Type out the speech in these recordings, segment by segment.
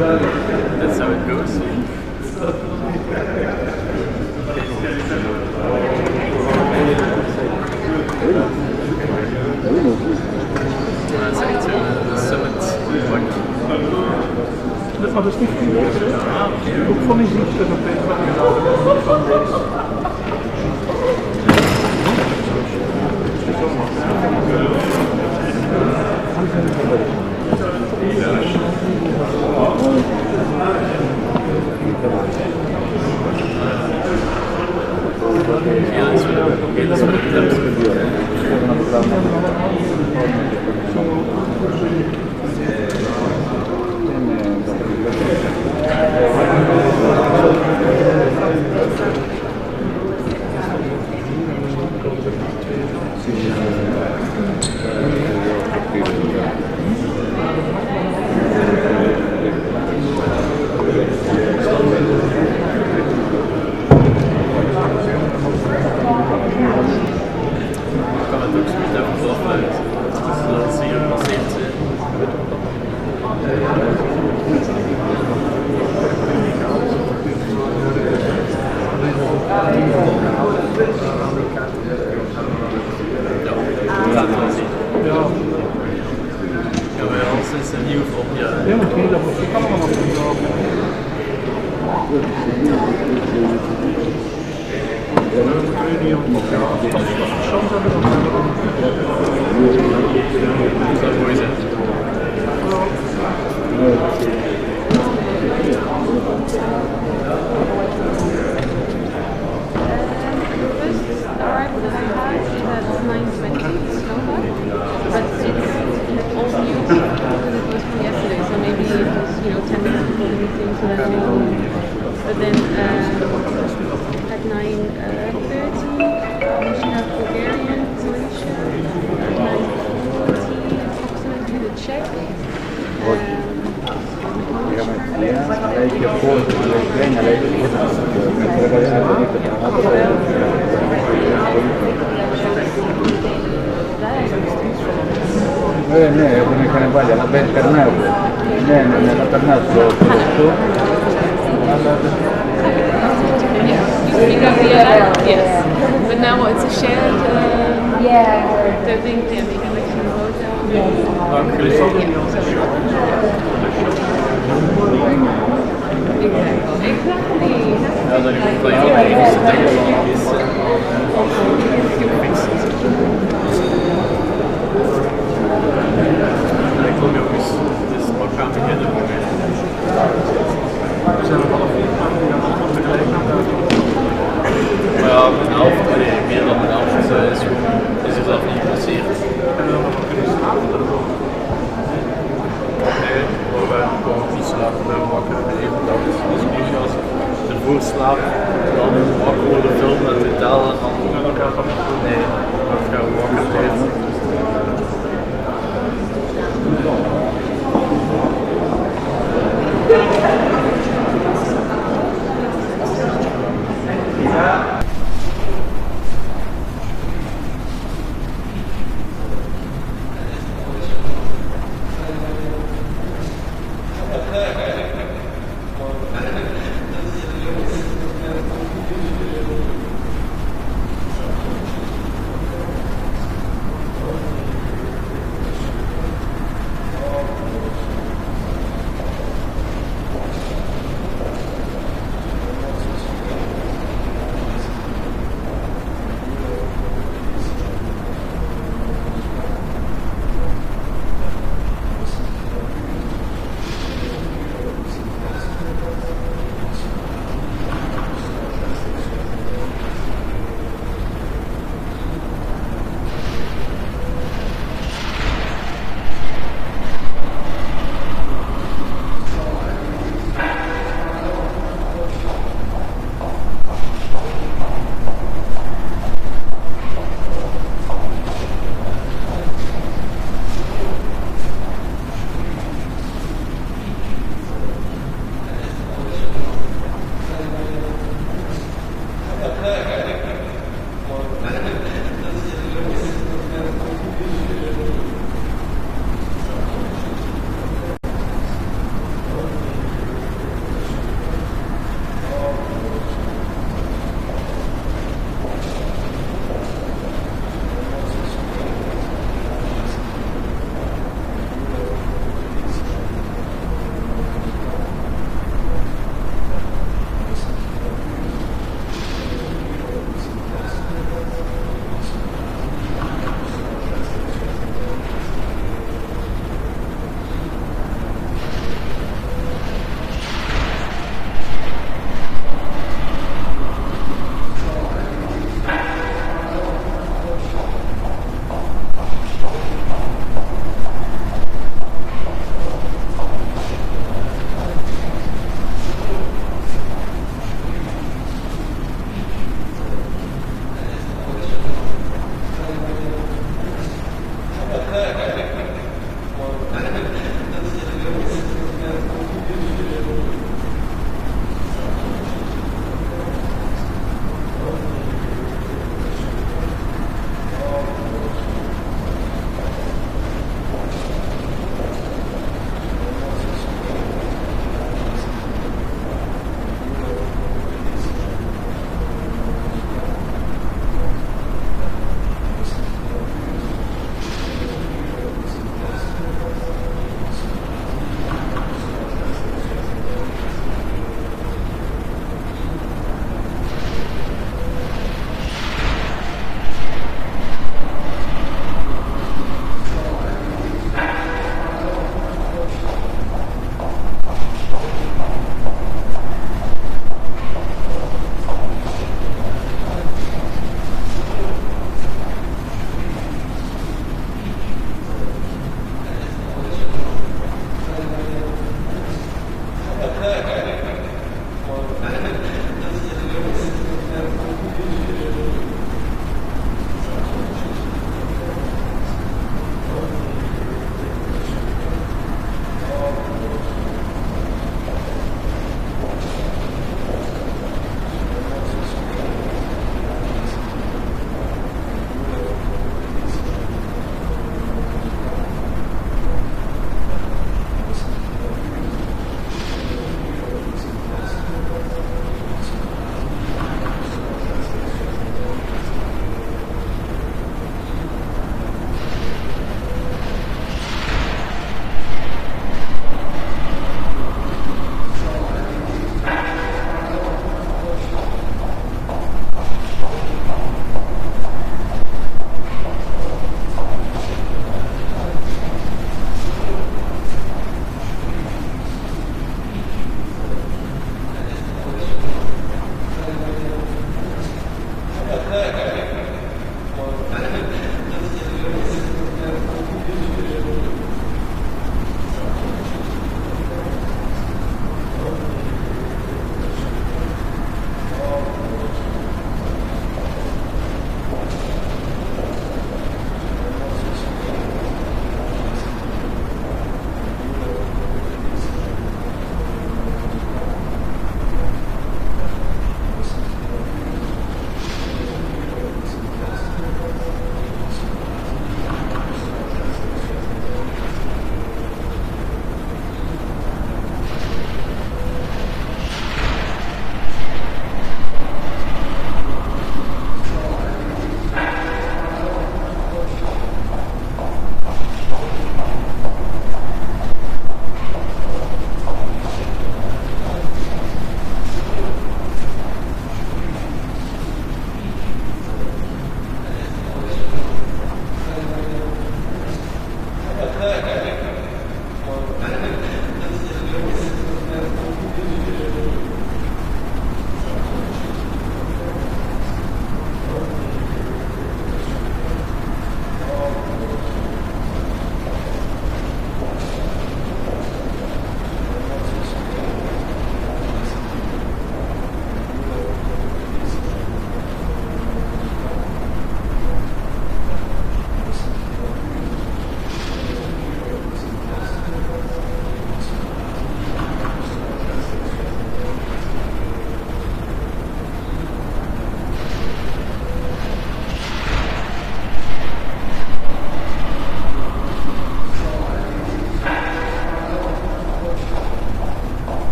That's how it goes. That's echt de summit. Maar dat is niet goed. Ook van die ziekte van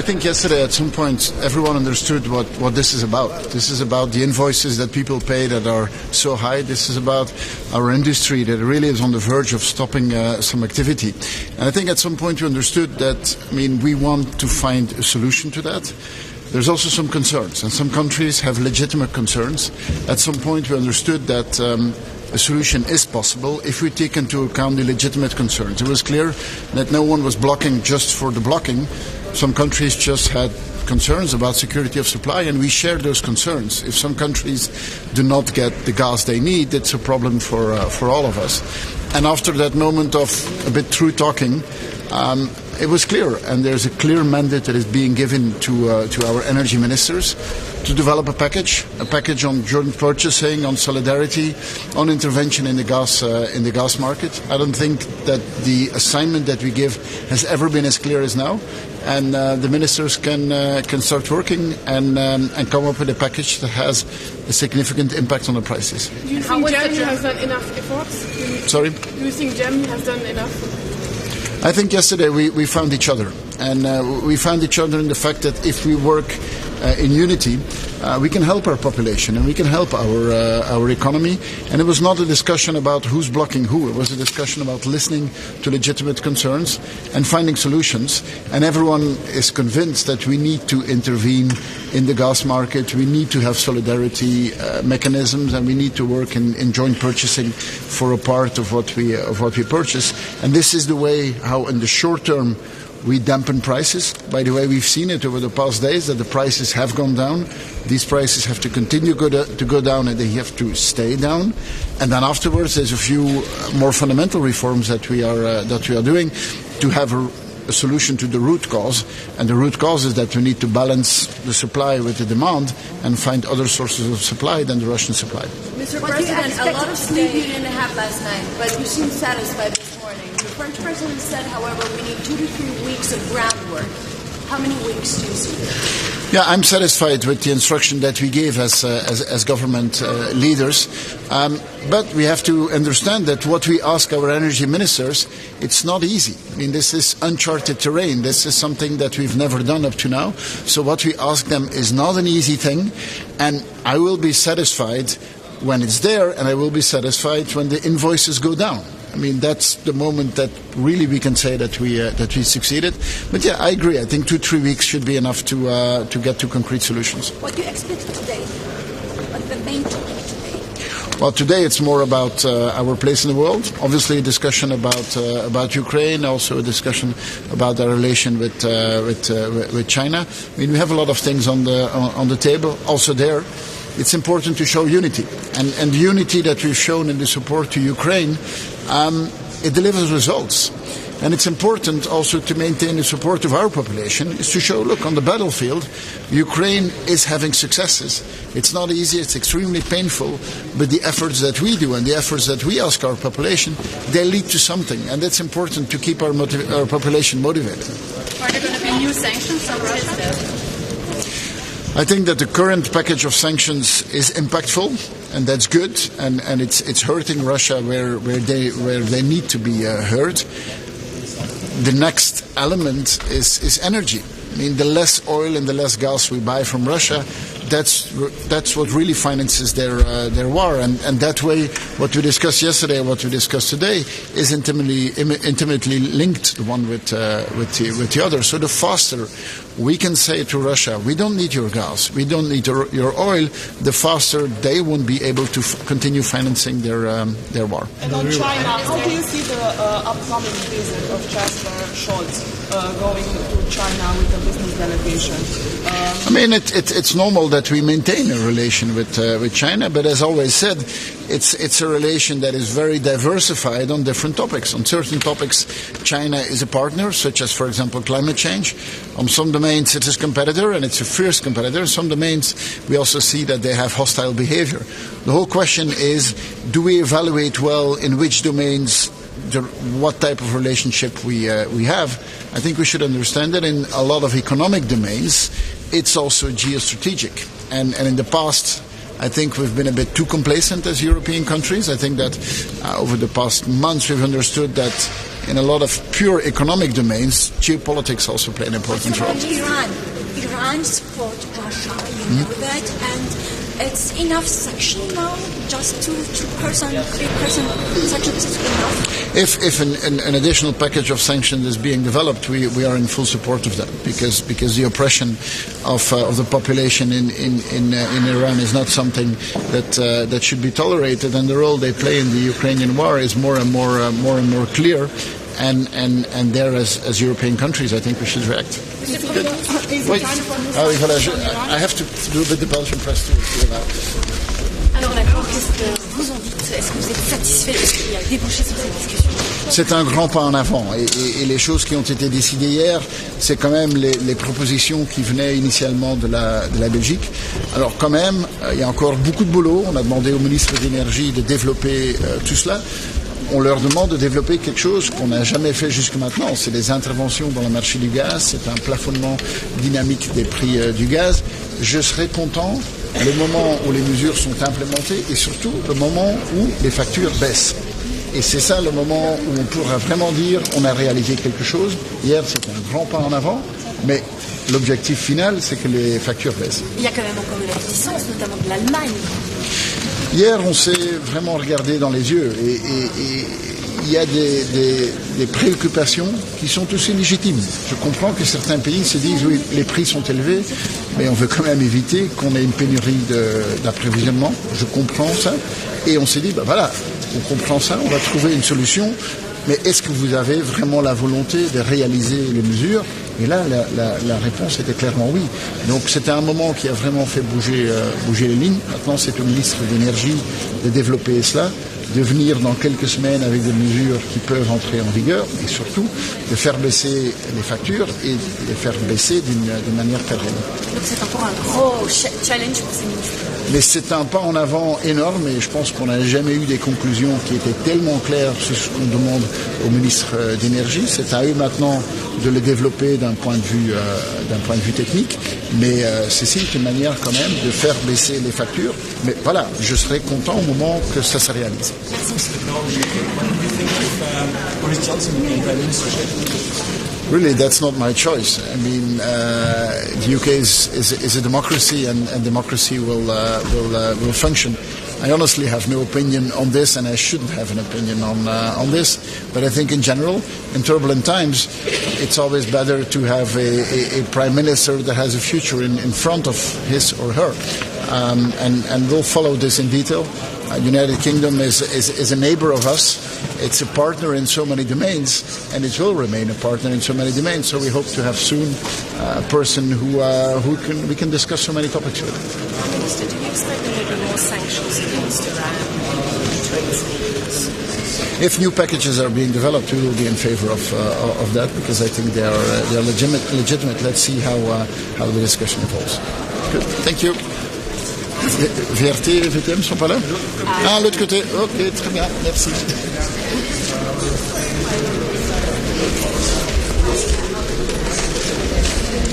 think yesterday at some point everyone understood what this is about. This is about the invoices that people pay that are so high. This is about our industry that really is on the verge of stopping some activity. And I think at some point we understood that, we want to find a solution to that. There's also some concerns, and some countries have legitimate concerns. At some point we understood that a solution is possible if we take into account the legitimate concerns. It was clear that no one was blocking just for the blocking. Some countries just had concerns about security of supply, and we share those concerns. If some countries do not get the gas they need, it's a problem for all of us. And after that moment of a bit through talking, it was clear, and there's a clear mandate that is being given to our energy ministers to develop a package on joint purchasing, on solidarity, on intervention in the gas market. I don't think that the assignment that we give has ever been as clear as now, and the ministers can start working and come up with a package that has a significant impact on the prices. Do you think Germany has done enough efforts? Sorry? Do you think Germany has done enough? I think yesterday we found each other, and we found each other in the fact that if we work in unity, we can help our population and we can help our economy. And it was not a discussion about who's blocking who. It was a discussion about listening to legitimate concerns and finding solutions. And everyone is convinced that we need to intervene in the gas market. We need to have solidarity mechanisms, and we need to work in joint purchasing for a part of what we purchase. And this is the way how, in the short term, we dampen prices. By the way, we've seen it over the past days that the prices have gone down. These prices have to continue to go down, and they have to stay down. And then afterwards, there's a few more fundamental reforms that we are doing to have a solution to the root cause. And the root cause is that we need to balance the supply with the demand and find other sources of supply than the Russian supply. Mr. President, a lot of sleep you didn't have last night, but you seem satisfied this morning. The French president said, however, we need 2 to 3 weeks of groundwork. How many weeks do you see? Yeah, I'm satisfied with the instruction that we gave as government leaders. But we have to understand that what we ask our energy ministers, it's not easy. This is uncharted terrain. This is something that we've never done up to now. So what we ask them is not an easy thing. And I will be satisfied when it's there, and I will be satisfied when the invoices go down. That's the moment that really we can say that we succeeded. But yeah, I agree. I think 2-3 weeks should be enough to get to concrete solutions. What do you expect today? What's the main topic today? Well, today it's more about our place in the world. Obviously, a discussion about Ukraine, also a discussion about our relation with China. We have a lot of things on the table. Also there, it's important to show unity, and the unity that we've shown in the support to Ukraine, it delivers results. And it's important also to maintain the support of our population, is to show, look, on the battlefield, Ukraine is having successes. It's not easy, it's extremely painful, but the efforts that we do and the efforts that we ask our population, they lead to something. And that's important to keep our population motivated. Are there going to be new sanctions on Russia? I think that the current package of sanctions is impactful, and that's good, and it's hurting Russia where they need to be hurt. The next element is energy. The less oil and the less gas we buy from Russia, that's what really finances their war, and that way what we discussed yesterday and what we discussed today is intimately linked, the one with the other. So the faster we can say to Russia, we don't need your gas, we don't need your oil, the faster they won't be able to continue financing their war. And on China, how do you see the upcoming visit of Chancellor Scholz going to China with the business delegation? It's normal that we maintain a relation with China, but as always said, it's a relation that is very diversified on different topics. On certain topics, China is a partner, such as, for example, climate change. On some domains, it's a competitor, and it's a fierce competitor. In some domains, we also see that they have hostile behavior. The whole question is, do we evaluate well in which domains what type of relationship we have? I think we should understand that in a lot of economic domains, it's also geostrategic. And in the past, I think we've been a bit too complacent as European countries. I think that over the past months we've understood that in a lot of pure economic domains, geopolitics also play an important role. Iran support Russia, you know that, and it's enough sanction now, just 2%, 3% sanctions is enough. If an additional package of sanctions is being developed, we are in full support of that, because the oppression of the population in Iran is not something that should be tolerated, and the role they play in the Ukrainian war is more and more clear. And there, as European countries, I think we should react. Wait, I have to do a bit the Belgian press too. Alors d'accord, qu'est-ce que vous en dites? Est-ce que vous êtes satisfait de ce qu'il y a débouché sur cette discussion? C'est un grand pas en avant, et les choses qui ont été décidées hier, c'est quand même les propositions qui venaient initialement de la Belgique. Alors quand même, il y a encore beaucoup de boulot. On a demandé au ministre de l'Énergie de développer tout cela. On leur demande de développer quelque chose qu'on n'a jamais fait jusque maintenant. C'est des interventions dans le marché du gaz, c'est un plafonnement dynamique des prix du gaz. Je serai content le moment où les mesures sont implémentées et surtout le moment où les factures baissent. Et c'est ça le moment où on pourra vraiment dire on a réalisé quelque chose. Hier, c'était un grand pas en avant, mais l'objectif final, c'est que les factures baissent. Il y a quand même encore une réticence, notamment de l'Allemagne. Hier, on s'est vraiment regardé dans les yeux et il y a des préoccupations qui sont aussi légitimes. Je comprends que certains pays se disent oui, les prix sont élevés, mais on veut quand même éviter qu'on ait une pénurie d'approvisionnement. Je comprends ça. Et on s'est dit, ben voilà, on comprend ça, on va trouver une solution. Mais est-ce que vous avez vraiment la volonté de réaliser les mesures? Et là, la réponse était clairement oui. Donc c'était un moment qui a vraiment fait bouger les lignes. Maintenant, c'est au ministre de l'Énergie de développer cela, de venir dans quelques semaines avec des mesures qui peuvent entrer en vigueur, et surtout de faire baisser les factures et de les faire baisser d'une manière pérenne. Donc c'est encore un gros challenge pour ces ministres. Mais c'est un pas en avant énorme, et je pense qu'on n'a jamais eu des conclusions qui étaient tellement claires sur ce qu'on demande au ministre d'énergie. C'est à eux maintenant de le développer d'un point de vue technique, mais c'est une manière quand même de faire baisser les factures. Mais voilà, je serai content au moment que ça se réalise. Really, that's not my choice. I mean, the UK is a democracy, and democracy will function. I honestly have no opinion on this, and I shouldn't have an opinion on this. But I think in general, in turbulent times, it's always better to have a prime minister that has a future in front of his or her. And we'll follow this in detail. United Kingdom is a neighbor of us. It's a partner in so many domains, and it will remain a partner in so many domains. So we hope to have soon a person who we can discuss so many topics with. Minister, do you expect there will be more sanctions against Iran? If new packages are being developed, we will be in favor of that, because I think they are legitimate. Let's see how the discussion evolves. Good. Thank you. VRT et VTM sont pas là? Ah, l'autre côté. Ok, très bien. Merci.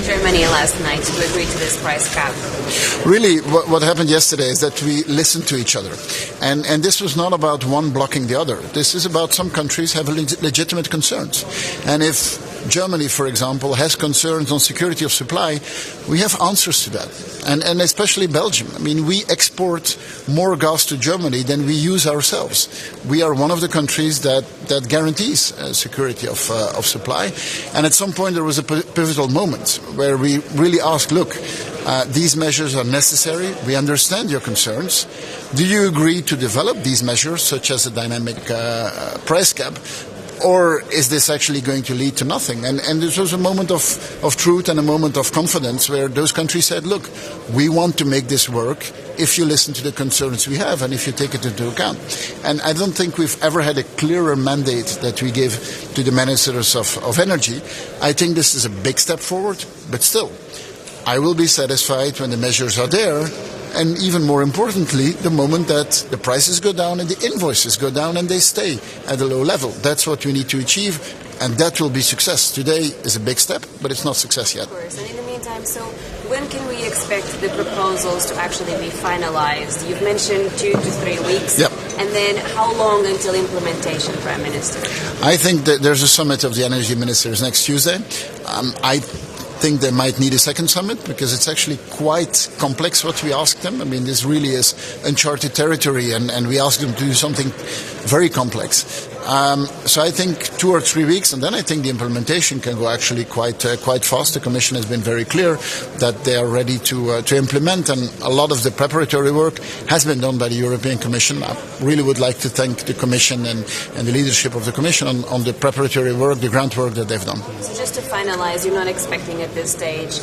Germany last night to agree to this price cap. Really, what happened yesterday is that we listened to each other. And this was not about one blocking the other. This is about some countries have legitimate concerns. And if Germany, for example, has concerns on security of supply, we have answers to that. And especially Belgium. I mean, we export more gas to Germany than we use ourselves. We are one of the countries that guarantees security of supply. And at some point there was a pivotal moment where we really asked, look, these measures are necessary. We understand your concerns. Do you agree to develop these measures, such as a dynamic price cap? Or is this actually going to lead to nothing? And this was a moment of truth and a moment of confidence where those countries said, look, we want to make this work if you listen to the concerns we have and if you take it into account. And I don't think we've ever had a clearer mandate that we give to the ministers of energy. I think this is a big step forward, but still, I will be satisfied when the measures are there. And even more importantly, the moment that the prices go down and the invoices go down and they stay at a low level. That's what we need to achieve, and that will be success. Today is a big step, but it's not success yet. Of course. And in the meantime, so when can we expect the proposals to actually be finalized? You've mentioned 2 to 3 weeks. Yep. And then how long until implementation, Prime Minister? I think that there's a summit of the energy ministers next Tuesday. I think they might need a second summit because it's actually quite complex what we ask them. I mean, this really is uncharted territory and we ask them to do something very complex. So I think 2 or 3 weeks, and then I think the implementation can go actually quite fast. The Commission has been very clear that they are ready to implement, and a lot of the preparatory work has been done by the European Commission. I really would like to thank the Commission and the leadership of the Commission on the preparatory work, the groundwork that they've done. So just to finalize, you're not expecting at this stage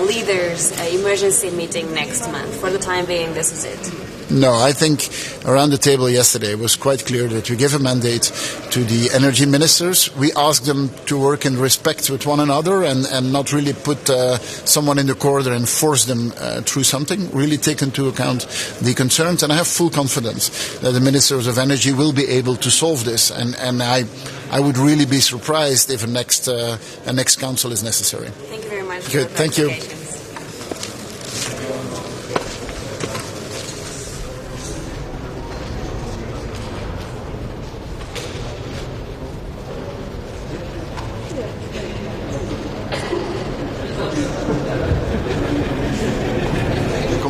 leaders' emergency meeting next month. For the time being, this is it. No, I think around the table yesterday it was quite clear that we give a mandate to the energy ministers. We ask them to work in respect with one another and not really put someone in the corner and force them through something. Really take into account the concerns, and I have full confidence that the ministers of energy will be able to solve this. And I would really be surprised if a next council is necessary. Thank you very much. Good, thank you.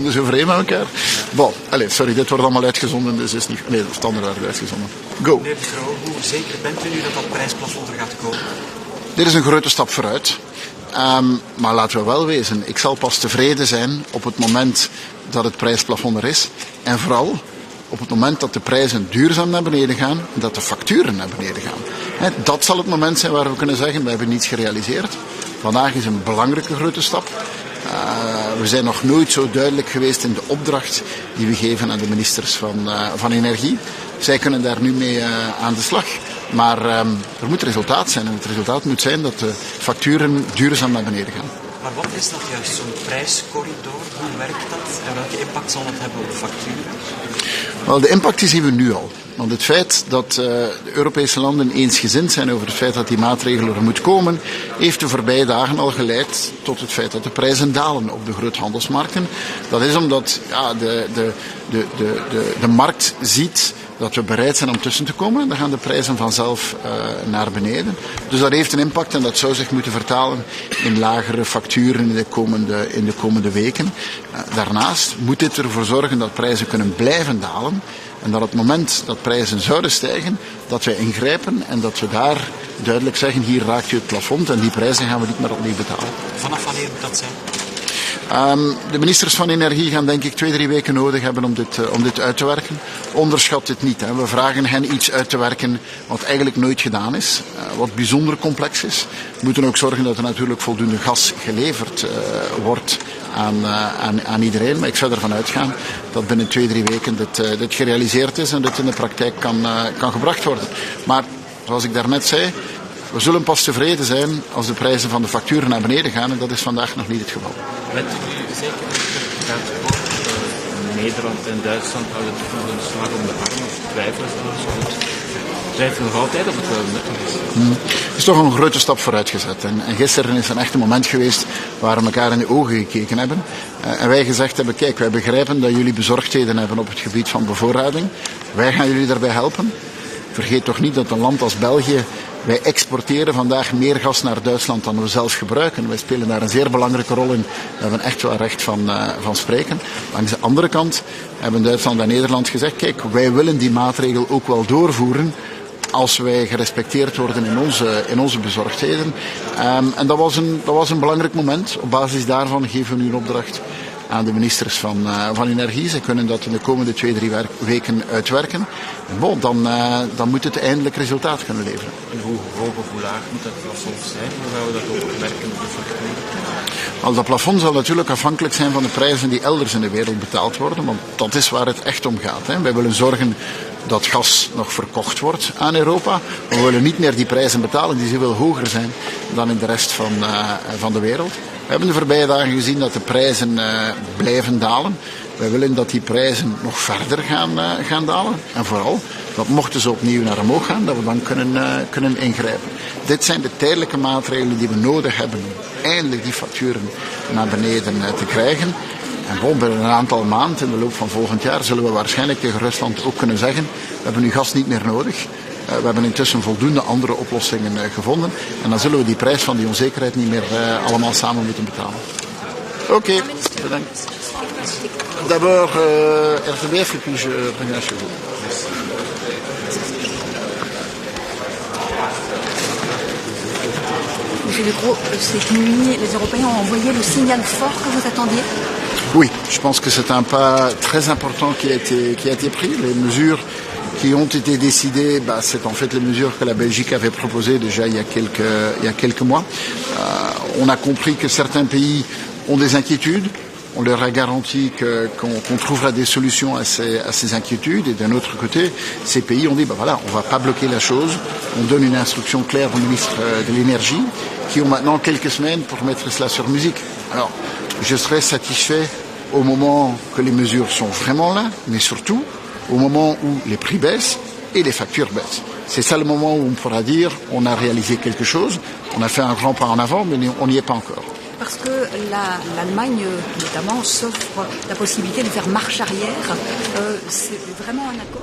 Dus overeen met elkaar. Bon, allez, sorry, dit wordt allemaal uitgezonden, dus is niet... Nee, dat is standaard uitgezonden. Go. Meneer De Croo, hoe zeker bent u nu dat dat prijsplafond er gaat komen? Dit is een grote stap vooruit. Maar laten we wel wezen, ik zal pas tevreden zijn op het moment dat het prijsplafond er is. En vooral op het moment dat de prijzen duurzaam naar beneden gaan en dat de facturen naar beneden gaan. Dat zal het moment zijn waar we kunnen zeggen, we hebben niets gerealiseerd. Vandaag is een belangrijke grote stap. We zijn nog nooit zo duidelijk geweest in de opdracht die we geven aan de ministers van Energie. Zij kunnen daar nu mee aan de slag. Maar er moet resultaat zijn. En het resultaat moet zijn dat de facturen duurzaam naar beneden gaan. Maar wat is dat juist, zo'n prijscorridor? Hoe werkt dat? En welke impact zal het hebben op de facturen? Wel, de impact die zien we nu al. Want het feit dat de Europese landen eensgezind zijn over het feit dat die maatregel er moet komen, heeft de voorbije dagen al geleid tot het feit dat de prijzen dalen op de groothandelsmarkten. Dat is omdat de markt ziet dat we bereid zijn om tussen te komen. Dan gaan de prijzen vanzelf naar beneden. Dus dat heeft een impact en dat zou zich moeten vertalen in lagere facturen in de komende weken. Daarnaast moet dit ervoor zorgen dat prijzen kunnen blijven dalen. En dat op het moment dat prijzen zouden stijgen, dat wij ingrijpen en dat we daar duidelijk zeggen, hier raakt u het plafond en die prijzen gaan we niet meer opnieuw betalen. Vanaf wanneer moet dat zijn? De ministers van Energie gaan denk ik 2-3 weken nodig hebben om dit uit te werken. Onderschat dit niet. Hè. We vragen hen iets uit te werken wat eigenlijk nooit gedaan is. Wat bijzonder complex is. We moeten ook zorgen dat er natuurlijk voldoende gas geleverd wordt aan iedereen. Maar ik zou ervan uitgaan dat binnen 2-3 weken dit gerealiseerd is en dit in de praktijk kan gebracht worden. Maar zoals ik daarnet zei, we zullen pas tevreden zijn als de prijzen van de facturen naar beneden gaan en dat is vandaag nog niet het geval. Bent u zeker dat het gaat komen? Nederland en Duitsland houden het voor een slag om de arm of twijfelen zelfs? Twijfelen nog altijd of het wel nuttig is? Het is toch een grote stap vooruit gezet. En gisteren is een echt een moment geweest waar we elkaar in de ogen gekeken hebben. En wij gezegd hebben, kijk, wij begrijpen dat jullie bezorgdheden hebben op het gebied van bevoorrading. Wij gaan jullie daarbij helpen. Vergeet toch niet dat een land als België, wij exporteren vandaag meer gas naar Duitsland dan we zelf gebruiken. Wij spelen daar een zeer belangrijke rol in. We hebben echt wel recht van spreken. Langs de andere kant hebben Duitsland en Nederland gezegd, kijk, wij willen die maatregel ook wel doorvoeren als wij gerespecteerd worden in onze bezorgdheden. En dat was een belangrijk moment. Op basis daarvan geven we nu een opdracht aan de ministers van Energie. Zij kunnen dat in de komende 2-3 weken uitwerken. En bon, dan moet het eindelijk resultaat kunnen leveren. En hoe hoog of hoe laag moet dat plafond zijn? Hoe gaan we dat ook werken op de factuur? Dat plafond zal natuurlijk afhankelijk zijn van de prijzen die elders in de wereld betaald worden. Want dat is waar het echt om gaat. Hè. Wij willen zorgen dat gas nog verkocht wordt aan Europa. We willen niet meer die prijzen betalen die veel hoger zijn dan in de rest van de wereld. We hebben de voorbije dagen gezien dat de prijzen blijven dalen. Wij willen dat die prijzen nog verder gaan dalen. En vooral, dat mochten ze opnieuw naar omhoog gaan, dat we dan kunnen ingrijpen. Dit zijn de tijdelijke maatregelen die we nodig hebben om eindelijk die facturen naar beneden te krijgen. En binnen een aantal maanden, in de loop van volgend jaar, zullen we waarschijnlijk tegen Rusland ook kunnen zeggen, we hebben uw gas niet meer nodig. We hebben intussen voldoende andere oplossingen gevonden. En dan zullen we die prijs van die onzekerheid niet meer allemaal samen moeten betalen. Oké, bedankt. D'abord, RTBF, et puis je reviens chez vous. Monsieur De Croo, ces nuit, les Européens ont envoyé le signal fort que vous attendiez? Oui, je pense que c'est un pas très important qui a été pris. Les mesures qui ont été décidées, c'est en fait les mesures que la Belgique avait proposées déjà il y a quelques mois. On a compris que certains pays ont des inquiétudes. On leur a garanti qu'on trouvera des solutions à ces inquiétudes. Et d'un autre côté, ces pays ont dit, voilà, on ne va pas bloquer la chose. On donne une instruction claire au ministre de l'Énergie, qui ont maintenant quelques semaines pour mettre cela sur musique. Alors, je serai satisfait au moment que les mesures sont vraiment là, mais surtout au moment où les prix baissent et les factures baissent. C'est ça le moment où on pourra dire on a réalisé quelque chose, on a fait un grand pas en avant, mais on n'y est pas encore. Parce que l'Allemagne, notamment, s'offre la possibilité de faire marche arrière. C'est vraiment un accord.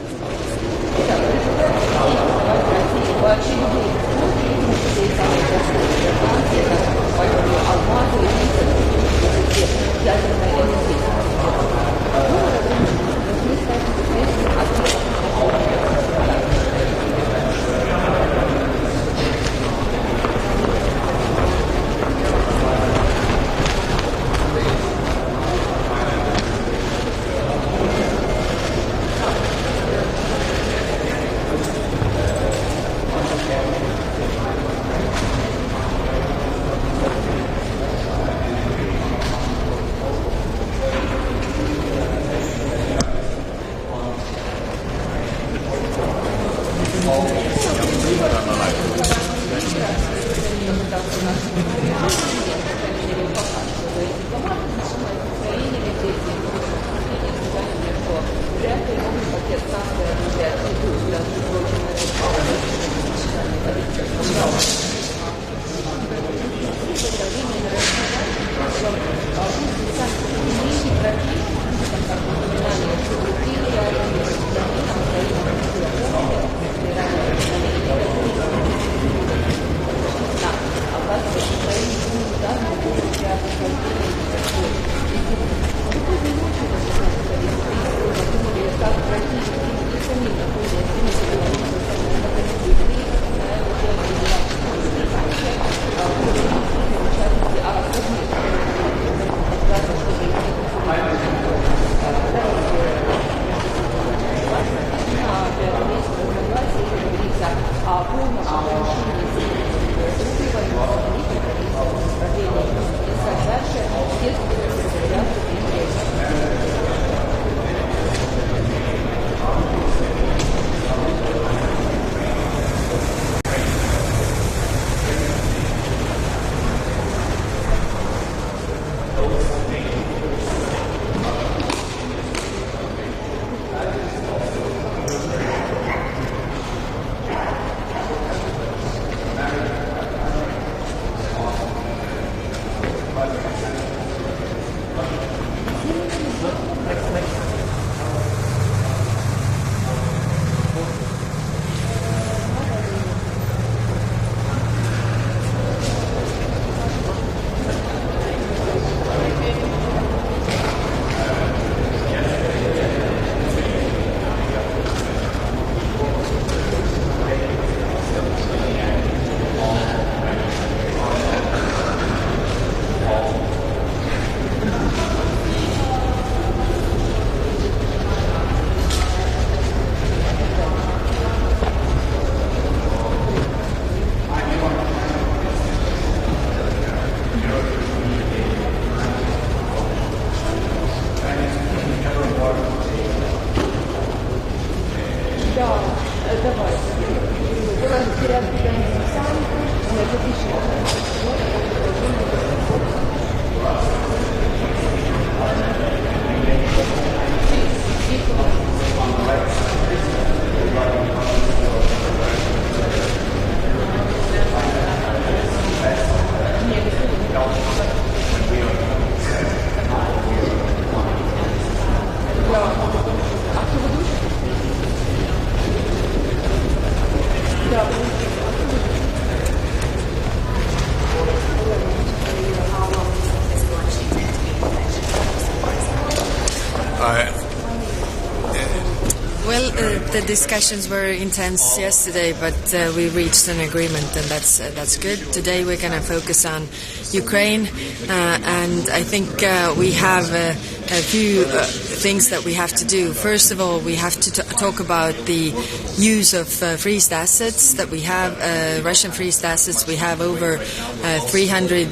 The discussions were intense yesterday, but we reached an agreement, and that's good. Today we're going to focus on Ukraine, and I think we have a few things that we have to do. First of all, we have to talk about the use of freezed assets that we have, Russian freezed assets. We have over 300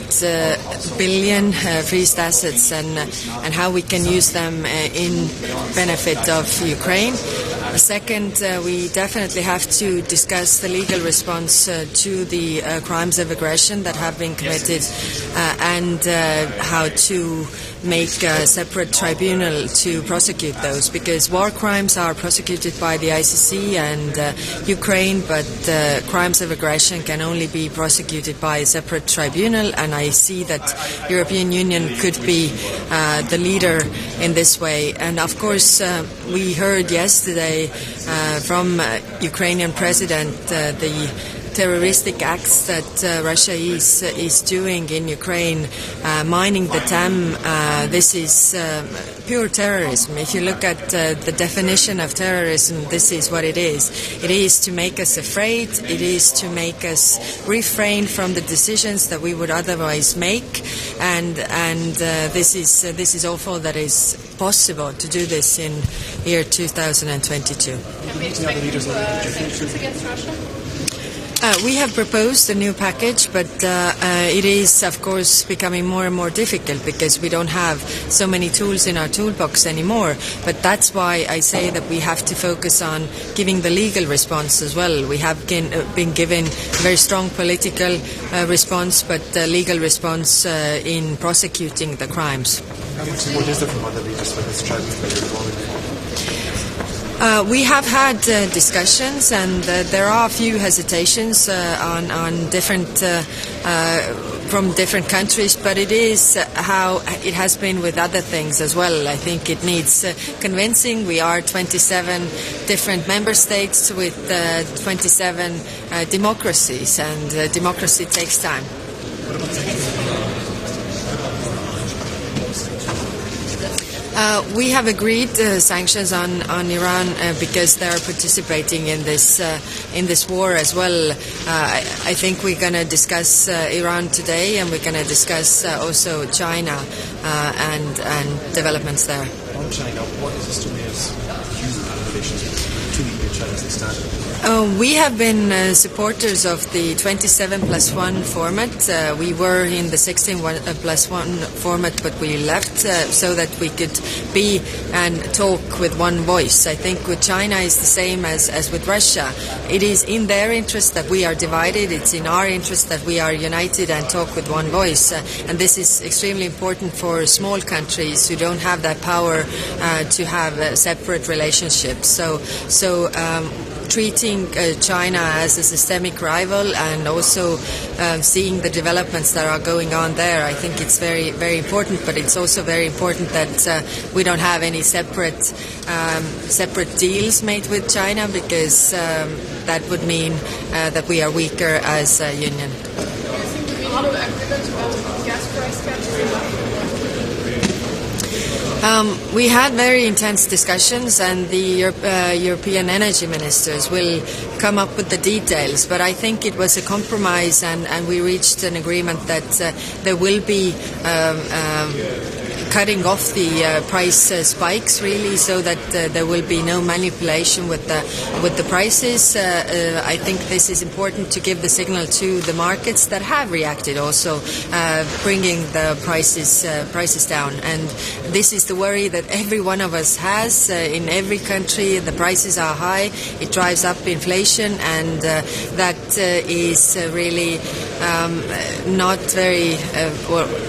billion freezed assets, and how we can use them in benefit of Ukraine. Second, we definitely have to discuss the legal response to the crimes of aggression that have been committed, and how to make a separate tribunal to prosecute those, because war crimes are prosecuted by the ICC and Ukraine, but crimes of aggression can only be prosecuted by a separate tribunal, and I see that European Union could be the leader in this way. And of course, we heard yesterday from Ukrainian President the terroristic acts that Russia is doing in Ukraine, mining the dam. This is pure terrorism. If you look at the definition of terrorism, this is what it is. It is to make us afraid. It is to make us refrain from the decisions that we would otherwise make. And this is awful that is possible to do this in year 2022. Can we expect sanctions against Russia? We have proposed a new package, but it is, of course, becoming more and more difficult because we don't have so many tools in our toolbox anymore. But that's why I say that we have to focus on giving the legal response as well. We have been given a very strong political response, but the legal response in prosecuting the crimes. How much support is there from other leaders for this tribunal? We have had discussions, and there are a few hesitations on different from different countries, but it is how it has been with other things as well. I think it needs convincing. We are 27 different member states with 27 democracies, and democracy takes time. We have agreed sanctions on Iran because they are participating in this war as well. I think we're going to discuss Iran today, and we're going to discuss also China and developments there. On China, what is Estonia's view on relations to the China as they stand? We have been supporters of the 27+1 format. We were in the 16+1 format, but we left so that we could be and talk with one voice. I think with China is the same as with Russia. It is in their interest that we are divided. It's in our interest that we are united and talk with one voice. And this is extremely important for small countries who don't have that power to have separate relationships. So treating China as a systemic rival, and also seeing the developments that are going on there, I think it's very, very important. But it's also very important that we don't have any separate deals made with China, because that would mean that we are weaker as a union. A lot of agreements about gas price caps. We had very intense discussions, and the European energy ministers will come up with the details. But I think it was a compromise, and we reached an agreement that there will be cutting off the price spikes, really, so that there will be no manipulation with the prices. I think this is important to give the signal to the markets that have reacted, also bringing the prices down. And this is the worry that every one of us has. In every country, the prices are high. It drives up inflation, and that is really not very.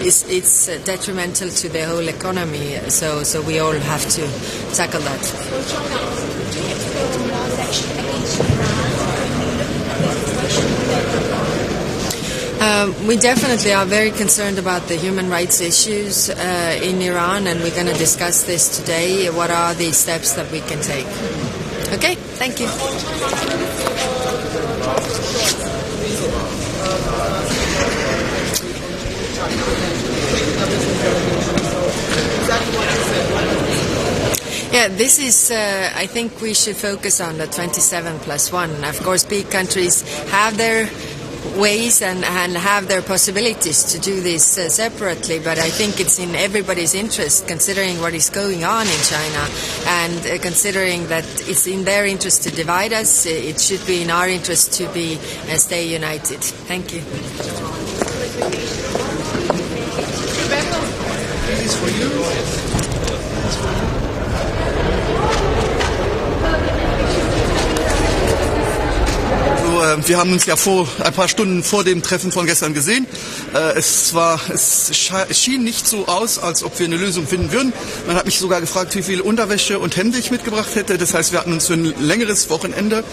It's detrimental to the whole economy. So we all have to tackle that. We definitely are very concerned about the human rights issues in Iran, and we're going to discuss this today. What are the steps that we can take? Okay, thank you. Yeah, this is, I think we should focus on the 27+1. Of course, big countries have their ways and have their possibilities to do this separately, but I think it's in everybody's interest, considering what is going on in China and considering that it's in their interest to divide us. It should be in our interest to be stay united. Thank you. Wir haben uns ja ein paar Stunden vor dem Treffen von gestern gesehen. Es schien nicht so aus, als ob wir eine Lösung finden würden. Man hat mich sogar gefragt, wie viel Unterwäsche und Hemd ich mitgebracht hätte. Das heißt, wir hatten uns für ein längeres Wochenende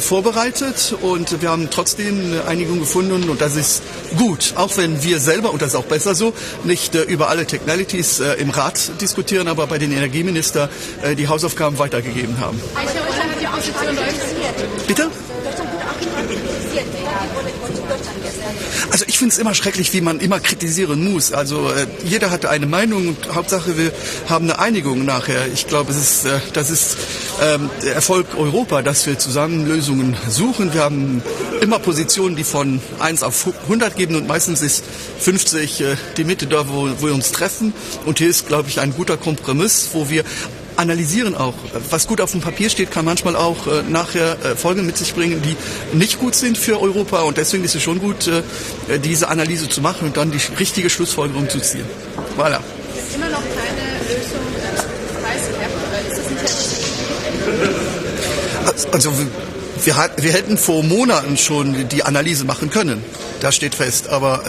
vorbereitet und wir haben trotzdem eine Einigung gefunden und das ist gut. Auch wenn wir selber, und das ist auch besser so, nicht über alle Technicalities im Rat diskutieren, aber bei den Energieministern die Hausaufgaben weitergegeben haben. Bitte? Also ich finde es immer schrecklich, wie man immer kritisieren muss. Also jeder hatte eine Meinung und Hauptsache wir haben eine Einigung nachher. Ich glaube, das ist der Erfolg Europa, dass wir zusammen Lösungen suchen. Wir haben immer Positionen, die von 1 auf 100 geben und meistens ist 50 die Mitte da, wo wir uns treffen. Und hier ist, glaube ich, ein guter Kompromiss, wo wir analysieren auch. Was gut auf dem Papier steht, kann manchmal auch nachher Folgen mit sich bringen, die nicht gut sind für Europa. Und deswegen ist es schon gut, diese Analyse zu machen und dann die richtige Schlussfolgerung zu ziehen. Voilà. Ist immer noch keine Lösung Preiscap, oder ist das nicht? Also wir hätten vor Monaten schon die Analyse machen können. Das steht fest. Aber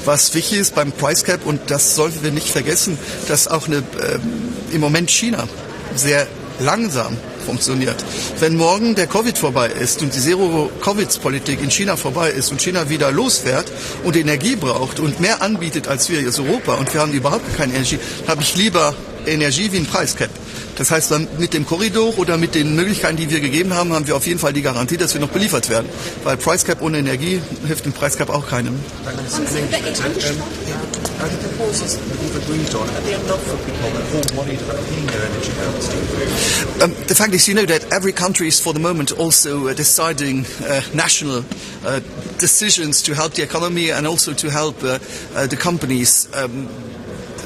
was wichtig ist beim Price Cap, und das sollten wir nicht vergessen, dass auch im Moment China sehr langsam funktioniert. Wenn morgen der Covid vorbei ist und die Zero-Covid-Politik in China vorbei ist und China wieder losfährt und Energie braucht und mehr anbietet als wir als Europa und wir haben überhaupt keine Energie, habe ich lieber Energie wie ein Preiscap. Das heißt, mit dem Korridor oder mit den Möglichkeiten, die wir gegeben haben, haben wir auf jeden Fall die Garantie, dass wir noch beliefert werden. Weil Preiscap ohne Energie hilft dem Preiscap auch keinem. The fact is, you know that every country is for the moment also deciding national decisions to help the economy and also to help the companies.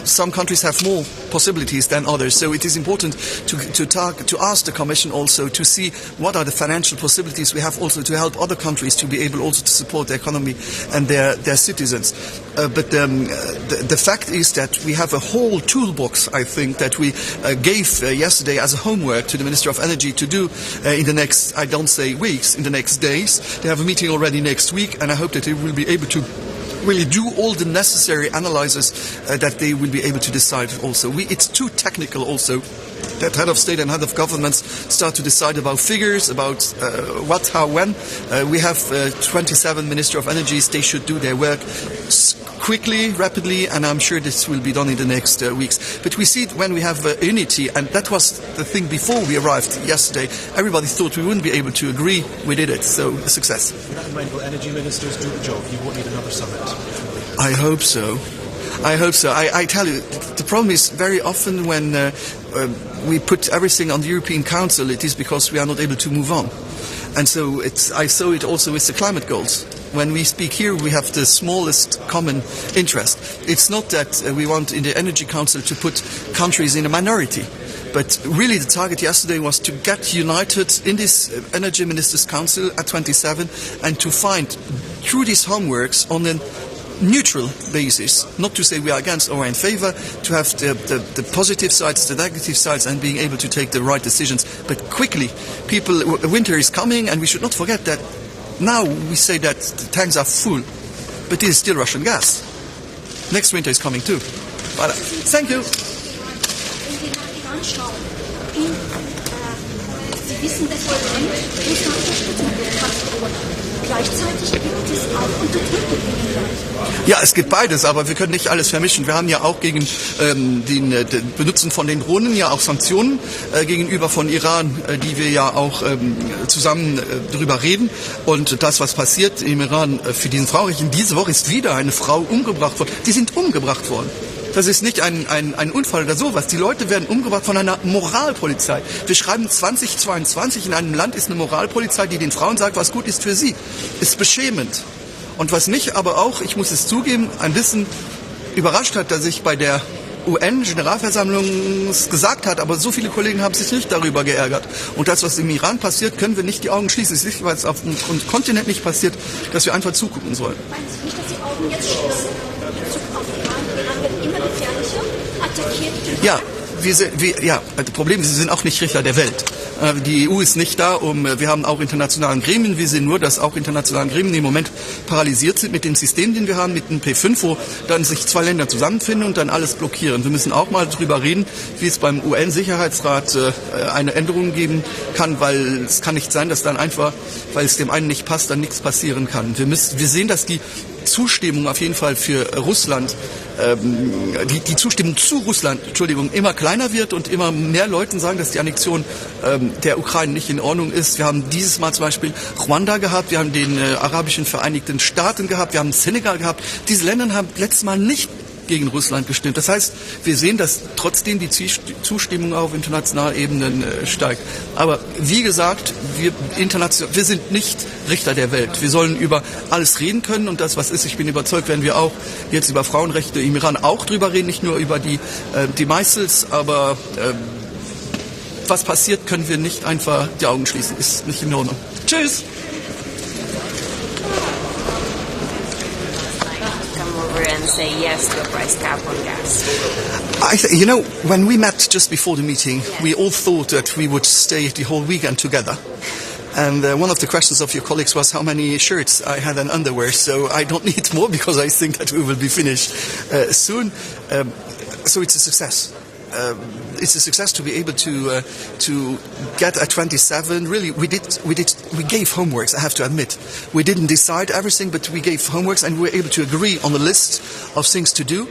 Some countries have more possibilities than others, so it is important to ask the Commission also to see what are the financial possibilities we have also to help other countries to be able also to support the economy and their citizens. But the fact is that we have a whole toolbox, I think, that we gave yesterday as a homework to the Minister of Energy to do in the next, I don't say weeks, in the next days. They have a meeting already next week, and I hope that they will be able to really do all the necessary analyses that they will be able to decide also. It's too technical also that head of state and head of governments start to decide about figures, about what, how, when. We have 27 Minister of Energies. They should do their work quickly, rapidly, and I'm sure this will be done in the next weeks. But we see it when we have unity, and that was the thing before we arrived yesterday. Everybody thought we wouldn't be able to agree. We did it, so a success. With that in mind, will energy ministers do the job? You won't need another summit. I hope so. I hope so. I tell you, the problem is very often when we put everything on the European Council, it is because we are not able to move on. And so I saw it also with the climate goals. When we speak here, we have the smallest common interest. It's not that we want in the Energy Council to put countries in a minority. But really the target yesterday was to get united in this Energy Ministers' Council at 27 and to find, through these homeworks, on a neutral basis, not to say we are against or in favor, to have the positive sides, the negative sides, and being able to take the right decisions. But quickly, winter is coming, and we should not forget that now we say that the tanks are full, but it is still Russian gas. Next winter is coming too. Voilà. Thank you. Wenn wir nach Iran schauen, Sie wissen, dass Russland Unterstützung hat. Gleichzeitig gibt es auch Unterdrückung in Iran. Ja, es gibt beides, aber wir können nicht alles vermischen. Wir haben ja auch gegen den Benutzen von den Drohnen ja auch Sanktionen gegenüber von Iran, die wir ja auch zusammen darüber reden. Und das, was passiert im Iran für diesen Frauenrechten, diese Woche ist wieder eine Frau umgebracht worden. Die sind umgebracht worden. Das ist nicht ein Unfall oder sowas. Die Leute werden umgebracht von einer Moralpolizei. Wir schreiben 2022, in einem Land ist eine Moralpolizei, die den Frauen sagt, was gut ist für sie. Ist beschämend. Und was mich aber auch, ich muss es zugeben, ein bisschen überrascht hat, dass ich bei der UN-Generalversammlung gesagt hat, aber so viele Kollegen haben sich nicht darüber geärgert. Und das, was im Iran passiert, können wir nicht die Augen schließen. Es ist nicht, weil es auf dem Kontinent nicht passiert, dass wir einfach zugucken sollen. Meinen Sie nicht, dass die Augen jetzt schließen? Auf Iran wird immer gefährlicher, attackiert. Ja. Das Problem ist, sie sind auch nicht Richter der Welt. Die EU ist nicht da, wir haben auch internationalen Gremien. Wir sehen nur, dass auch internationale Gremien im Moment paralysiert sind mit den Systemen, die wir haben, mit dem P5, wo dann sich zwei Länder zusammenfinden und dann alles blockieren. Wir müssen auch mal darüber reden, wie es beim UN-Sicherheitsrat eine Änderung geben kann, weil es kann nicht sein, dass dann einfach, weil es dem einen nicht passt, dann nichts passieren kann. Wir sehen, dass die Zustimmung auf jeden Fall für Russland, die Zustimmung zu Russland, immer kleiner wird und immer mehr Leuten sagen, dass die Annexion der Ukraine nicht in Ordnung ist. Wir haben dieses Mal zum Beispiel Ruanda gehabt, wir haben den Arabischen Vereinigten Staaten gehabt, wir haben Senegal gehabt. Diese Länder haben letztes Mal nicht gegen Russland gestimmt. Das heißt, wir sehen, dass trotzdem die Zustimmung auf internationaler Ebene steigt. Aber wie gesagt, wir sind nicht Richter der Welt. Wir sollen über alles reden können und das, was ist, ich bin überzeugt, werden wir auch jetzt über Frauenrechte im Iran auch drüber reden, nicht nur über die Meißels, aber was passiert, können wir nicht einfach die Augen schließen. Ist nicht in Ordnung. Tschüss! And say yes to a price cap on gas? When we met just before the meeting, we all thought that we would stay the whole weekend together. And one of the questions of your colleagues was how many shirts I had and underwear. So I don't need more because I think that we will be finished soon. So it's a success. It's a success to be able to get a 27. Really, we gave homeworks. I have to admit, we didn't decide everything, but we gave homeworks, and we were able to agree on a list of things to do,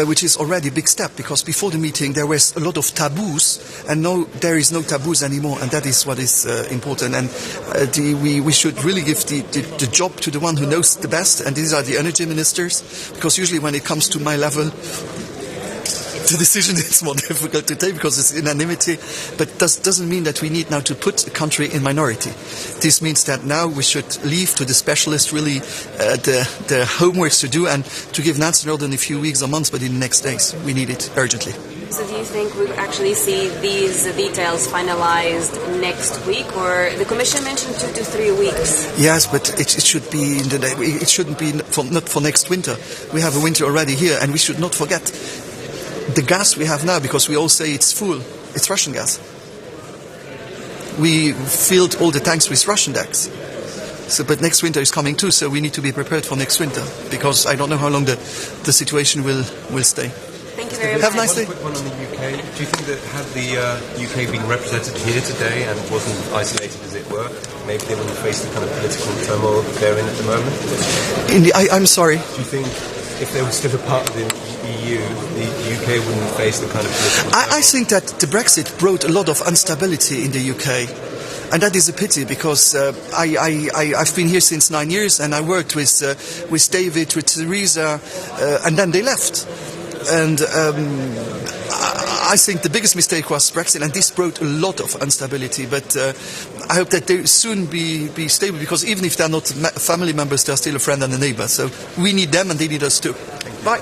which is already a big step. Because before the meeting, there was a lot of taboos, and now there is no taboos anymore, and that is what is important. And we should really give the job to the one who knows the best, and these are the energy ministers. Because usually, when it comes to my level, the decision is more difficult to take because it's unanimity, but doesn't mean that we need now to put a country in minority. This means that now we should leave to the specialists really the homeworks to do and to give an answer not in a few weeks or months, but in the next days. We need it urgently. So do you think we'll actually see these details finalized next week, or the Commission mentioned 2 to 3 weeks? Yes, but it should be it shouldn't be not for next winter. We have a winter already here, and we should not forget the gas we have now, because we all say it's full, it's Russian gas. We filled all the tanks with Russian gas. So, but next winter is coming too, so we need to be prepared for next winter, because I don't know how long the situation will stay. Thank you very much. Have a nice day. One quick one on the UK. Do you think that had the UK been represented here today and wasn't isolated as it were, maybe they wouldn't face the kind of political turmoil they're in at the moment? I'm sorry. Do you think if they were still a part of the EU, the UK wouldn't face the kind of political turmoil? I think that the Brexit brought a lot of instability in the UK. And that is a pity, because I've been here since 9 years, and I worked with David, with Theresa, and then they left. And I think the biggest mistake was Brexit, and this brought a lot of instability. But I hope that they soon be stable, because even if they're not family members, they're still a friend and a neighbor. So we need them, and they need us too. Bye.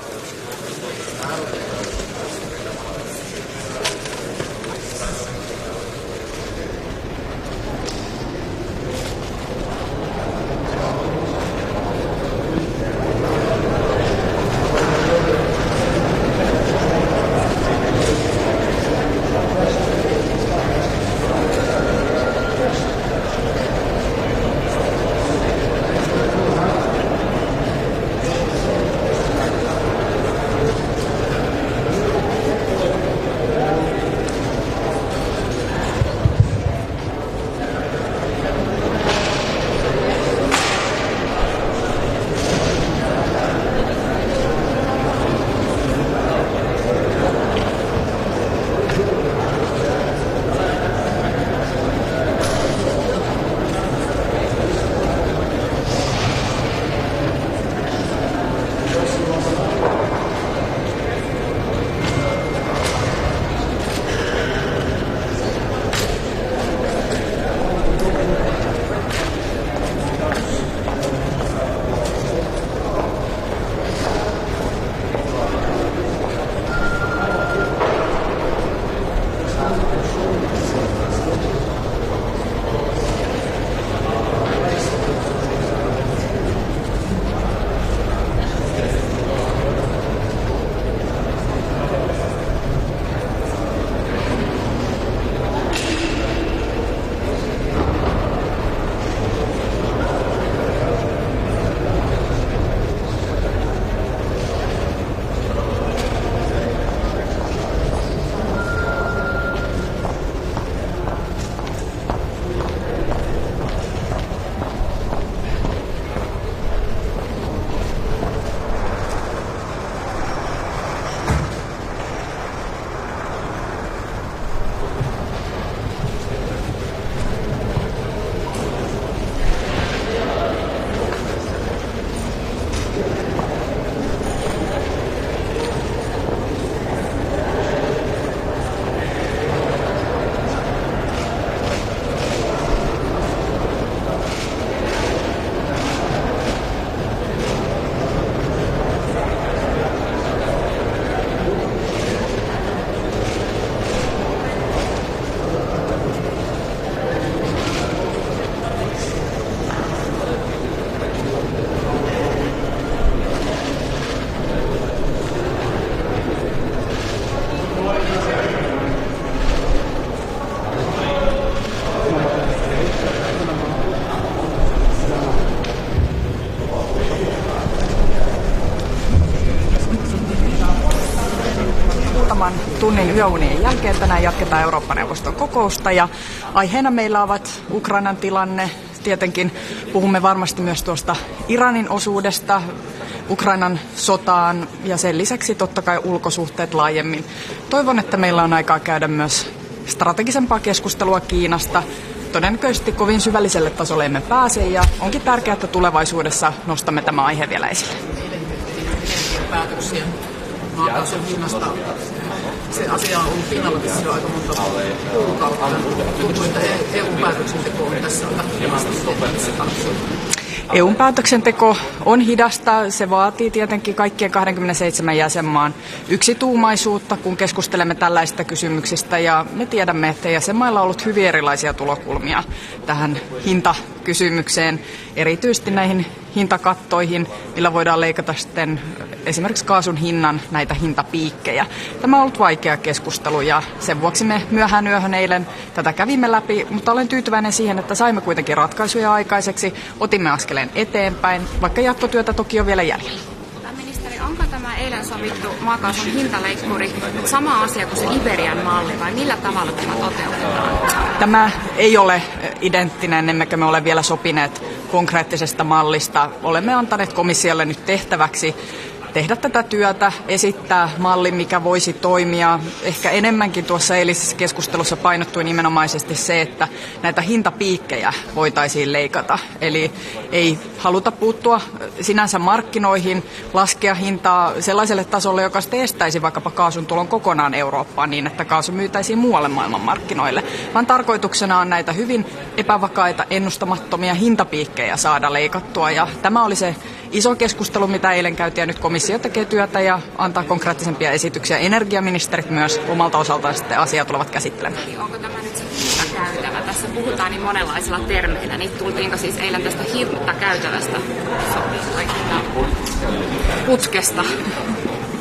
tunnin yöunien jälkeen tänään jatketaan Eurooppa-neuvoston kokousta ja aiheena meillä ovat Ukrainan tilanne. Tietenkin puhumme varmasti myös tuosta Iranin osuudesta Ukrainan sotaan ja sen lisäksi totta kai ulkosuhteet laajemmin. Toivon, että meillä on aikaa käydä myös strategisempaa keskustelua Kiinasta. Todennäköisesti kovin syvälliselle tasolle emme pääse ja onkin tärkeää, että tulevaisuudessa nostamme tämä aihe vielä esille. Päätöksiä maakaasun hinnasta. Se asia on ollut pinnalla jo aika monta kuukautta. Tuntuu, että EU-päätöksenteko on tässä EUn päätöksenteko on hidasta. Se vaatii tietenkin kaikkien 27 jäsenmaan yksituumaisuutta, kun keskustelemme tällaisista kysymyksistä. Ja me tiedämme, että jäsenmailla on ollut hyvin erilaisia tulokulmia tähän hintakysymykseen, erityisesti näihin hintakattoihin, millä voidaan leikata sitten esimerkiksi kaasun hinnan näitä hintapiikkejä. Tämä on ollut vaikea keskustelu ja sen vuoksi me myöhään yöhön eilen tätä kävimme läpi, mutta olen tyytyväinen siihen, että saimme kuitenkin ratkaisuja aikaiseksi, otimme askeleen eteenpäin, vaikka jatkotyötä toki on vielä jäljellä. Pääministeri, onko tämä eilen sovittu maakaasun hintaleikkuri sama asia kuin se Iberian malli vai millä tavalla tämä toteutetaan? Tämä ei ole identtinen, emmekä me ole vielä sopineet konkreettisesta mallista. Olemme antaneet komissiolle nyt tehtäväksi tehdä tätä työtä, esittää malli, mikä voisi toimia. Ehkä enemmänkin tuossa eilisessä keskustelussa painottui nimenomaisesti se, että näitä hintapiikkejä voitaisiin leikata. Eli ei haluta puuttua sinänsä markkinoihin, laskea hintaa sellaiselle tasolle, joka sitten estäisi vaikkapa kaasun tulon kokonaan Eurooppaan niin, että kaasu myytäisiin muualle maailmanmarkkinoille. Vaan tarkoituksena on näitä hyvin epävakaita, ennustamattomia hintapiikkejä saada leikattua. Ja tämä oli se iso keskustelu, mitä eilen käytiin, ja nyt komissio tekee työtä ja antaa konkreettisempia esityksiä. Energiaministerit myös omalta osaltaan sitten asiaa tulevat käsittelemään. Onko tämä nyt se hintakäytävä? Tässä puhutaan niin monenlaisilla termeillä. Niin tultiinko siis eilen tästä hintakäytävästä putkesta?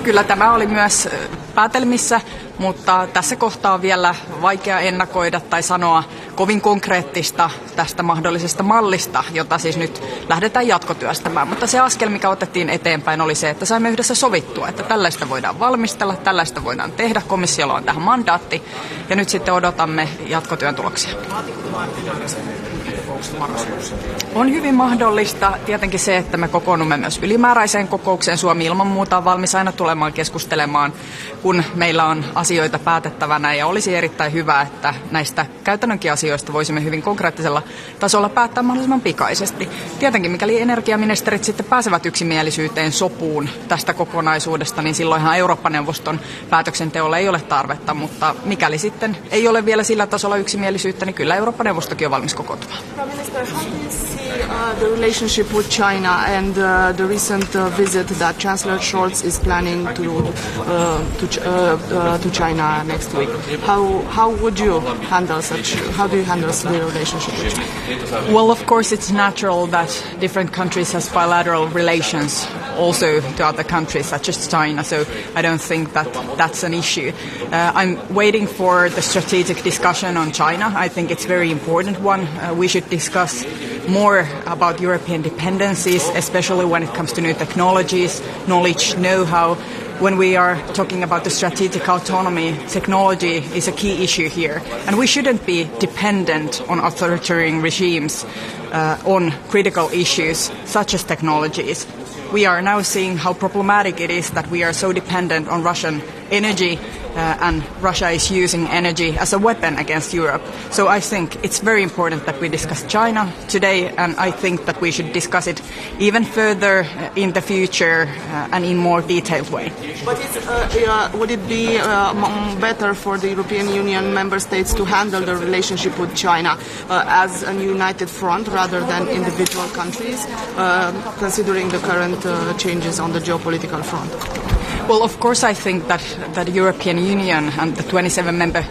Kyllä tämä oli myös päätelmissä, mutta tässä kohtaa on vielä vaikea ennakoida tai sanoa kovin konkreettista tästä mahdollisesta mallista, jota siis nyt lähdetään jatkotyöstämään. Mutta se askel, mikä otettiin eteenpäin, oli se, että saimme yhdessä sovittua, että tällaista voidaan valmistella, tällaista voidaan tehdä. Komissiolla on tähän mandaatti ja nyt sitten odotamme jatkotyön tuloksia. On hyvin mahdollista tietenkin se, että me kokoonnumme myös ylimääräiseen kokoukseen. Suomi ilman muuta on valmis aina tulemaan keskustelemaan, kun meillä on asioita päätettävänä. Ja olisi erittäin hyvä, että näistä käytännönkin asioista voisimme hyvin konkreettisella tasolla päättää mahdollisimman pikaisesti. Tietenkin mikäli energiaministerit sitten pääsevät yksimielisyyteen sopuun tästä kokonaisuudesta, niin silloinhan Eurooppa-neuvoston päätöksenteolle ei ole tarvetta. Mutta mikäli sitten ei ole vielä sillä tasolla yksimielisyyttä, niin kyllä Eurooppa-neuvostokin on valmis kokoontumaan. Minister, how do you see the relationship with China and the recent visit that Chancellor Scholz is planning to China next week? How would you handle such? How do you handle the relationship with China? Well, of course, it's natural that different countries have bilateral relations also to other countries, such as China. So I don't think that that's an issue. I'm waiting for the strategic discussion on China. I think it's a very important one. We should discuss more about European dependencies, especially when it comes to new technologies, knowledge, know-how. When we are talking about the strategic autonomy, technology is a key issue here. And we shouldn't be dependent on authoritarian regimes on critical issues such as technologies. We are now seeing how problematic it is that we are so dependent on Russian energy and Russia is using energy as a weapon against Europe. So I think it's very important that we discuss China today, and I think that we should discuss it even further in the future and in more detailed way. But would it be better for the European Union member states to handle the relationship with China as a united front rather than individual countries, considering the current changes on the geopolitical front? Well, of course, I think that the European Union and the 27 member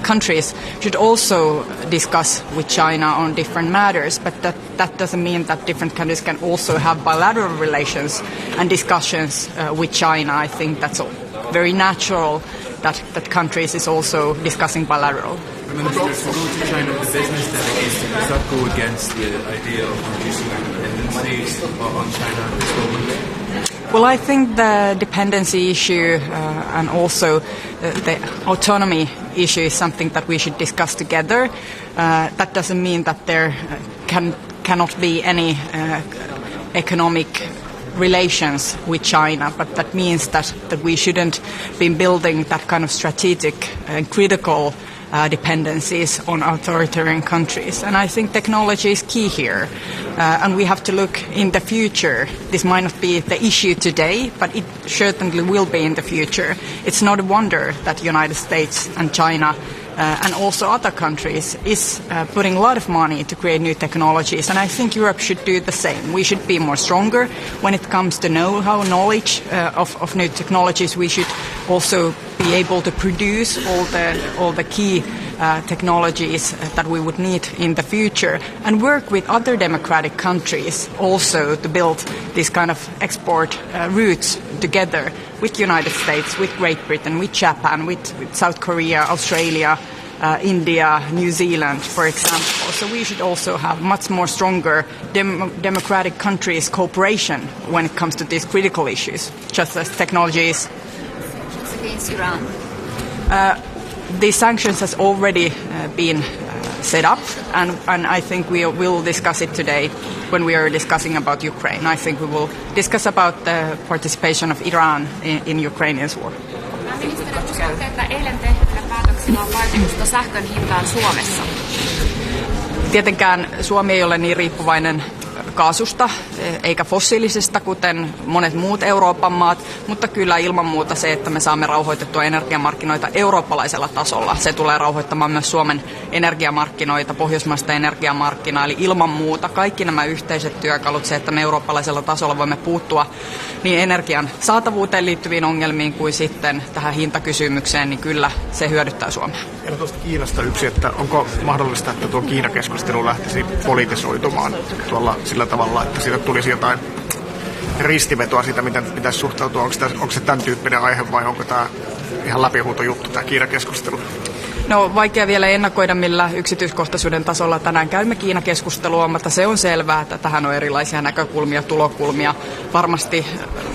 countries should also discuss with China on different matters, but that doesn't mean that different countries can also have bilateral relations and discussions with China. I think that's very natural that countries is also discussing bilateral. Ministers to go to China with the business delegation, does that go against the idea of reducing our dependencies on China at this moment? Well, I think the dependency issue and also the autonomy issue is something that we should discuss together. That doesn't mean that there cannot be any economic relations with China, but that means that we shouldn't be building that kind of strategic and critical dependencies on authoritarian countries. And I think technology is key here. And we have to look in the future. This might not be the issue today, but it certainly will be in the future. It's not a wonder that the United States and China and also other countries is putting a lot of money to create new technologies. And I think Europe should do the same. We should be more stronger when it comes to know-how, knowledge of new technologies. We should also be able to produce all the key technologies that we would need in the future and work with other democratic countries also to build this kind of export routes together with the United States, with Great Britain, with Japan, with South Korea, Australia, India, New Zealand, for example. So we should also have much more stronger democratic countries' cooperation when it comes to these critical issues, just as technologies. Against Iran? The sanctions has already been set up, and I think we will discuss it today when we are discussing about Ukraine. I think we will discuss about the participation of Iran in Ukraine's war. Ministeri, uskotte, että eilen tehdyillä päätöksillä on vaikutusta sähkön hintaan Suomessa? Tietenkään Suomi ei ole niin riippuvainen kaasusta eikä fossiilisesta, kuten monet muut Euroopan maat, mutta kyllä ilman muuta se, että me saamme rauhoitettua energiamarkkinoita eurooppalaisella tasolla, se tulee rauhoittamaan myös Suomen energiamarkkinoita, pohjoismaista energiamarkkinaa, eli ilman muuta kaikki nämä yhteiset työkalut, se, että me eurooppalaisella tasolla voimme puuttua niin energian saatavuuteen liittyviin ongelmiin kuin sitten tähän hintakysymykseen, niin kyllä se hyödyttää Suomea. Ja tuosta Kiinasta yksi, että onko mahdollista, että tuo Kiina-keskustelu lähtisi politisoitumaan tuolla sillä tavalla, että siitä tulisi jotain ristivetoa siitä, miten pitäisi suhtautua. Onko se tämän tyyppinen aihe vai onko tämä ihan läpihuutojuttu, tämä Kiina-keskustelu? No, vaikea vielä ennakoida, millä yksityiskohtaisuuden tasolla tänään käymme Kiina-keskustelua, mutta se on selvää, että tähän on erilaisia näkökulmia, tulokulmia. Varmasti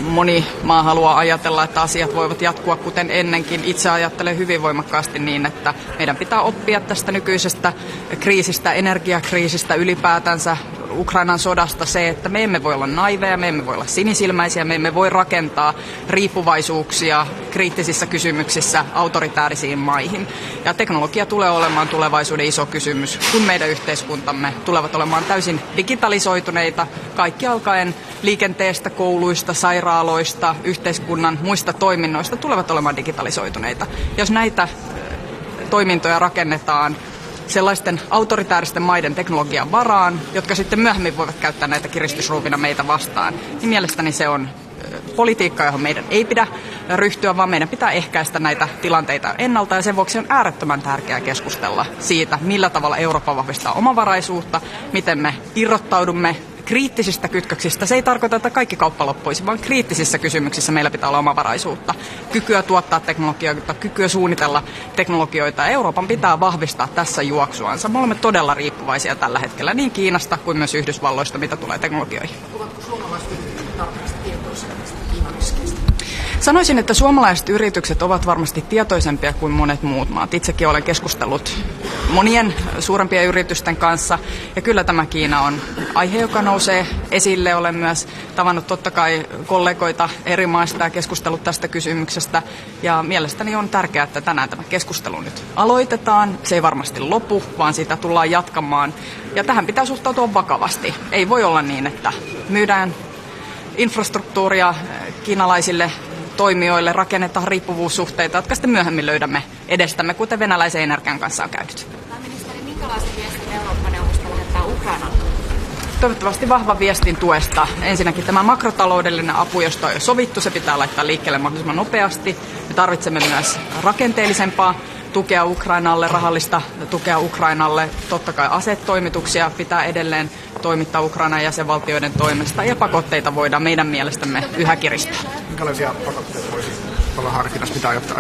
moni maa haluaa ajatella, että asiat voivat jatkua kuten ennenkin. Itse ajattelen hyvin voimakkaasti niin, että meidän pitää oppia tästä nykyisestä kriisistä, energiakriisistä ylipäätänsä, Ukrainan sodasta se, että me emme voi olla naiveja, me emme voi olla sinisilmäisiä, me emme voi rakentaa riippuvaisuuksia kriittisissä kysymyksissä autoritäärisiin maihin. Ja teknologia tulee olemaan tulevaisuuden iso kysymys, kun meidän yhteiskuntamme tulevat olemaan täysin digitalisoituneita, kaikki alkaen liikenteestä, kouluista, sairaaloista, yhteiskunnan muista toiminnoista tulevat olemaan digitalisoituneita. Jos näitä toimintoja rakennetaan sellaisten autoritääristen maiden teknologian varaan, jotka sitten myöhemmin voivat käyttää näitä kiristysruuvina meitä vastaan, niin mielestäni se on politiikka, johon meidän ei pidä ryhtyä, vaan meidän pitää ehkäistä näitä tilanteita ennalta, ja sen vuoksi on äärettömän tärkeää keskustella siitä, millä tavalla Eurooppa vahvistaa omavaraisuutta, miten me irrottaudumme kriittisistä kytköksistä. Se ei tarkoita, että kaikki kauppa loppuisi, vaan kriittisissä kysymyksissä meillä pitää olla omavaraisuutta, kykyä tuottaa teknologioita, kykyä suunnitella teknologioita. Euroopan pitää vahvistaa tässä juoksuansa. Me olemme todella riippuvaisia tällä hetkellä niin Kiinasta kuin myös Yhdysvalloista, mitä tulee teknologioihin. Ovatko suomalaiset tarpeeksi tietoisia näistä Kiinan riskeistä? Sanoisin, että suomalaiset yritykset ovat varmasti tietoisempia kuin monet muut maat. Itsekin olen keskustellut monien suurempien yritysten kanssa, ja kyllä tämä Kiina on aihe, joka nousee esille. Olen myös tavannut totta kai kollegoita eri maista ja keskustellut tästä kysymyksestä, ja mielestäni on tärkeää, että tänään tämä keskustelu nyt aloitetaan. Se ei varmasti lopu, vaan sitä tullaan jatkamaan, ja tähän pitää suhtautua vakavasti. Ei voi olla niin, että myydään infrastruktuuria kiinalaisille toimijoille, rakennetaan riippuvuussuhteita, jotka sitten myöhemmin löydämme edestämme, kuten venäläisen energian kanssa on käynyt. Pääministeri, minkälaisen viestin Eurooppa-neuvosto lähettää Ukrainalle? Toivottavasti vahvan viestin tuesta. Ensinnäkin tämä makrotaloudellinen apu, josta on jo sovittu, se pitää laittaa liikkeelle mahdollisimman nopeasti. Me tarvitsemme myös rakenteellisempaa tukea Ukrainalle, rahallista tukea Ukrainalle. Totta kai asetoimituksia pitää edelleen toimittaa Ukrainan jäsenvaltioiden toimesta, ja pakotteita voidaan meidän mielestämme yhä kiristää. Minkälaisia pakotteita voisi olla harkinnassa, mitä aiottaa?